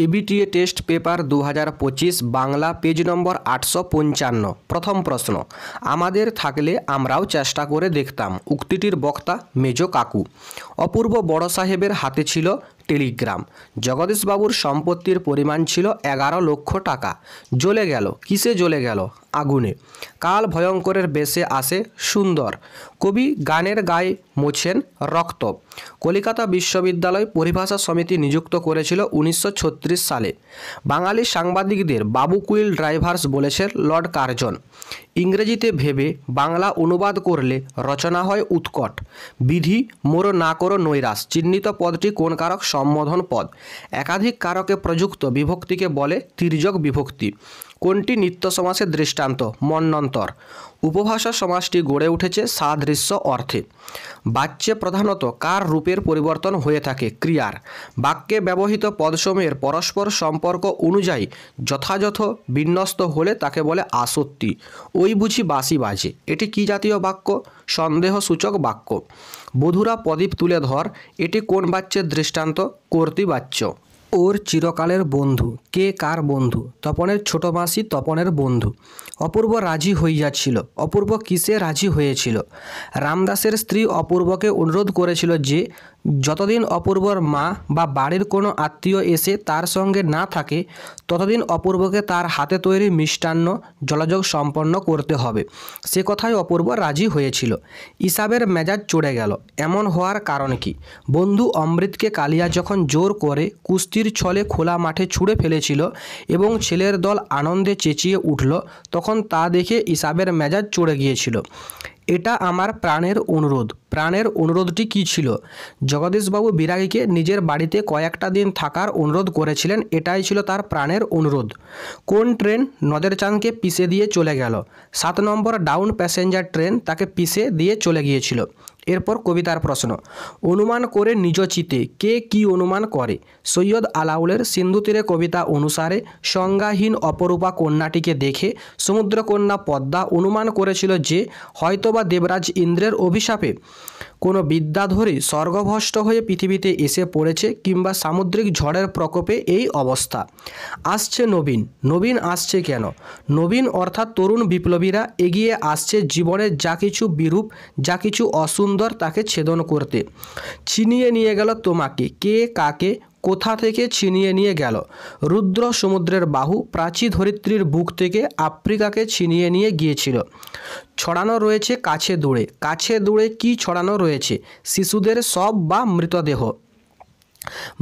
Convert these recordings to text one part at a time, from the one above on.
ABTA test paper 2025 Bangla page নম্বর 855। প্রথম প্রশ্ন, আমাদের থাকলে আমরাও চেষ্টা করে দেখতাম উক্তিটির বক্তা মেজ কাকু। অপূর্ব বড় সাহেবের হাতে ছিল টেলিগ্রাম। জগদীশবাবুর সম্পত্তির পরিমাণ ছিল 11 লক্ষ টাকা। জ্বলে গেল। কিসে জ্বলে গেল? আগুনে। কাল ভয়ঙ্করের বেশে আসে সুন্দর। কবি গানের গায়ে মোছেন রক্ত। কলিকাতা বিশ্ববিদ্যালয় পরিভাষা সমিতি নিযুক্ত করেছিল 1936 সালে। বাঙালি সাংবাদিকদের বাবু কুইল ড্রাইভার্স বলেছেন লর্ড কার্জন। ইংরেজিতে ভেবে বাংলা অনুবাদ করলে রচনা হয় উৎকট। বিধি মোর না করো নৈরাশ চিহ্নিত পদটি কোন কারক? সম্বোধন পদ। একাধিক কারকে প্রযুক্ত বিভক্তিকে বলে তির্যক বিভক্তি। কোনটি নিত্য সমাসের দৃষ্টান্ত? মন্বন্তর। উপভাষা সমাসটি গড়ে উঠেছে সাদৃশ্য অর্থে। বাচ্যে প্রধানত কার রূপের পরিবর্তন হয়ে থাকে? ক্রিয়ার। বাক্যে ব্যবহৃত পদসমূহের পরস্পর সম্পর্ক অনুযায়ী যথাযথ বিন্যস্ত হলে তাকে বলে আসত্তি। ওই বুঝি বাঁশি বাজে, এটি কি জাতীয় বাক্য? সন্দেহসূচক বাক্য। বধূরা প্রদীপ তুলে ধর, এটি কোন বাচ্যের দৃষ্টান্ত? কর্তৃবাচ্য। ওর চিরকালের বন্ধু। কে কার বন্ধু? তপনের ছোট মাসি তপনের বন্ধু। অপূর্ব রাজি হইয়াছিল। অপূর্ব কিসে রাজি হয়েছিল? রামদাসের স্ত্রী অপূর্বকে অনুরোধ করেছিল যে যতদিন অপূর্বর মা বা বাড়ির কোনো আত্মীয় এসে তার সঙ্গে না থাকে ততদিন অপূর্বকে তার হাতে তৈরি মিষ্টান্ন জলযোগ সম্পন্ন করতে হবে। সে কথায় অপূর্ব রাজি হয়েছিল। ইসাবের মেজাজ চড়ে গেল। এমন হওয়ার কারণ কি? বন্ধু অমৃতকে কালিয়া যখন জোর করে কুস্তির ছলে খোলা মাঠে ছুঁড়ে ফেলেছিল এবং ছেলের দল আনন্দে চেঁচিয়ে উঠল, তখন তা দেখে ইসাবের মেজাজ চড়ে গিয়েছিল। এটা আমার প্রাণের অনুরোধ। প্রাণের অনুরোধটি কী ছিল? জগদীশবাবু বিরাগীকে নিজের বাড়িতে কয়েকটা দিন থাকার অনুরোধ করেছিলেন। এটাই ছিল তার প্রাণের অনুরোধ। কোন ট্রেন নদের চাঁদকে পিষে দিয়ে চলে গেল? 7 নম্বর ডাউন প্যাসেঞ্জার ট্রেন তাকে পিষে দিয়ে চলে গিয়েছিল। এরপর কবিতার প্রশ্ন। অনুমান করে নিজ চিতে। কে কি অনুমান করে? সৈয়দ আলাউলের সিন্ধু তীরে কবিতা অনুসারে সংজ্ঞাহীন অপরূপা কন্যাটিকে দেখে সমুদ্রকন্যা পদ্মা অনুমান করেছিল যে হয়তোবা দেবরাজ ইন্দ্রের অভিশাপে কোনো বিদ্যাধরী স্বর্গভ্রষ্ট হয়ে পৃথিবীতে এসে পড়েছে কিংবা সামুদ্রিক ঝড়ের প্রকোপে এই অবস্থা। আসছে নবীন। নবীন আসছে কেন? নবীন অর্থাৎ তরুণ বিপ্লবীরা এগিয়ে আসছে জীবনের যা কিছু বিরূপ, যা কিছু অসুন্দর তাকে ছেদন করতে। ছিনিয়ে নিয়ে গেল তোমাকে। কে কাকে কোথা থেকে ছিনিয়ে নিয়ে গেল? রুদ্র সমুদ্রের বাহু প্রাচী ধরিত্রীর বুক থেকে আফ্রিকাকে ছিনিয়ে নিয়ে গিয়েছিল। ছড়ানো রয়েছে কাছে দূরে। কাছে দূরে কি ছড়ানো রয়েছে? শিশুদের শব বা মৃতদেহ।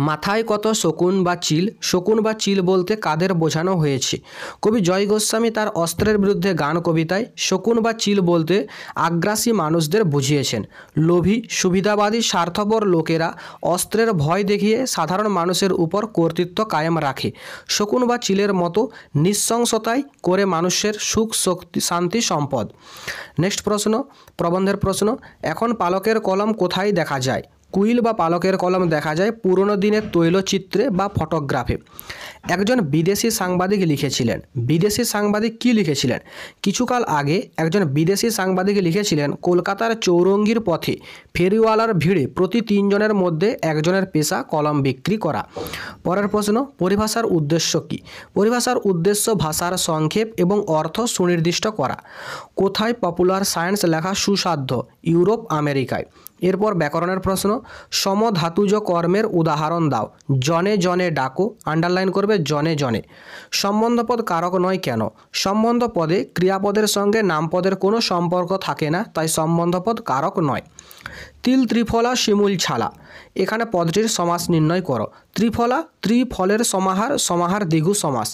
মাথায় কত শকুন বা চিল। শকুন বা চিল বলতে কাদের বোঝানো হয়েছে? কবি জয় গোস্বামী তার অস্ত্রের বিরুদ্ধে গান কবিতায় শকুন বা চিল বলতে আগ্রাসী মানুষদের বুঝিয়েছেন। লোভী, সুবিধাবাদী, স্বার্থপর লোকেরা অস্ত্রের ভয় দেখিয়ে সাধারণ মানুষের উপর কর্তৃত্ব কায়েম রাখে। শকুন বা চিলের মতো নৃশংসতাই করে মানুষের সুখ শান্তি সম্পদ। নেক্সট প্রশ্ন, প্রবন্ধের প্রশ্ন। এখন পালকের কলম কোথায় দেখা যায়? কুইল বা পালকের কলম দেখা যায় পুরনো দিনের তৈলচিত্রে বা ফটোগ্রাফে। একজন বিদেশি সাংবাদিক লিখেছিলেন। বিদেশি সাংবাদিক কি লিখেছিলেন? কিছুকাল আগে একজন বিদেশি সাংবাদিক লিখেছিলেন, কলকাতার চৌরঙ্গির পথে ফেরিওয়ালার ভিড়ে প্রতি 3 জনের মধ্যে একজনের পেশা কলম বিক্রি করা। পরের প্রশ্ন, পরিভাষার উদ্দেশ্য কী? পরিভাষার উদ্দেশ্য ভাষার সংক্ষেপ এবং অর্থ সুনির্দিষ্ট করা। কোথায় পপুলার সায়েন্স লেখা সুসাধ্য? ইউরোপ, আমেরিকায়। এরপর ব্যাকরণের প্রশ্ন। সমধাতুজ কর্মের উদাহরণ দাও। জনে জনে ডাকো। আন্ডারলাইন করবে জনে জনে। সম্বন্ধপদ কারক নয় কেন? সম্বন্ধ পদে ক্রিয়াপদের সঙ্গে নামপদের কোনো সম্পর্ক থাকে না, তাই সম্বন্ধপদ কারক নয়। তিল ত্রিফলা শিমুল ছালা। এখানে পদটির সমাস নির্ণয় করো। ত্রিফলা ত্রিফলের সমাহার, সমাহার দ্বিগু সমাস।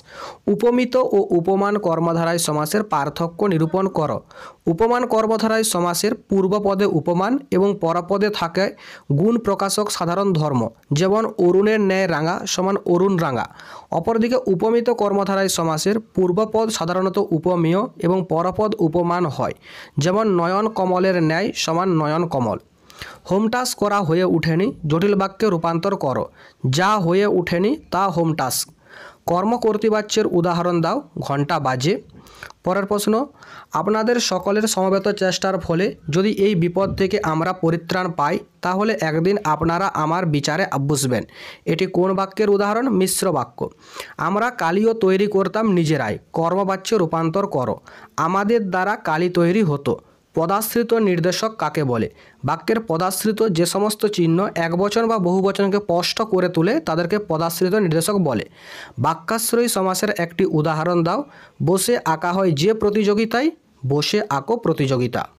উপমিত ও উপমান কর্মধারায় সমাসের পার্থক্য নিরূপণ করো। উপমান কর্মধারায় সমাসের পূর্বপদে উপমান এবং পরপদে থাকে গুণ প্রকাশক সাধারণ ধর্ম, যেমন অরুণের ন্যায় রাঙা সমান অরুণ রাঙা। অপরদিকে উপমিত কর্মধারায় সমাসের পূর্বপদ সাধারণত উপমেয় এবং পরপদ উপমান হয়, যেমন নয়ন কমলের ন্যায় সমান নয়ন কমল। হোমটাস্ক করা হয়ে ওঠেনি, জটিল বাক্যে রূপান্তর করো। যা হয়ে ওঠেনি তা হোমটাস্ক। কর্মকর্তৃবাচ্যের উদাহরণ দাও। ঘন্টা বাজে। পরের প্রশ্ন, আপনাদের সকলের সমবেত চেষ্টার ফলে যদি এই বিপদ থেকে আমরা পরিত্রাণ পাই তাহলে একদিন আপনারা আমার বিচারে বসবেন। এটি কোন বাক্যের উদাহরণ? মিশ্র বাক্য। আমরা কালিও তৈরি করতাম নিজেরাই। কর্মবাচ্য রূপান্তর করো। আমাদের দ্বারা কালি তৈরি হতো। পদাশ্রিত নির্দেশক কাকে বলে? বাক্যের পদাশ্রিত যে সমস্ত চিহ্ন একবচন বা বহুবচনকে স্পষ্ট করে তোলে তাদেরকে পদাশ্রিত নির্দেশক বলে। বাক্যাশ্রয়ী সমাসের একটি উদাহরণ দাও। বসে আঁকা হয় যে প্রতিযোগিতায়। বসে আঁকো প্রতিযোগিতা।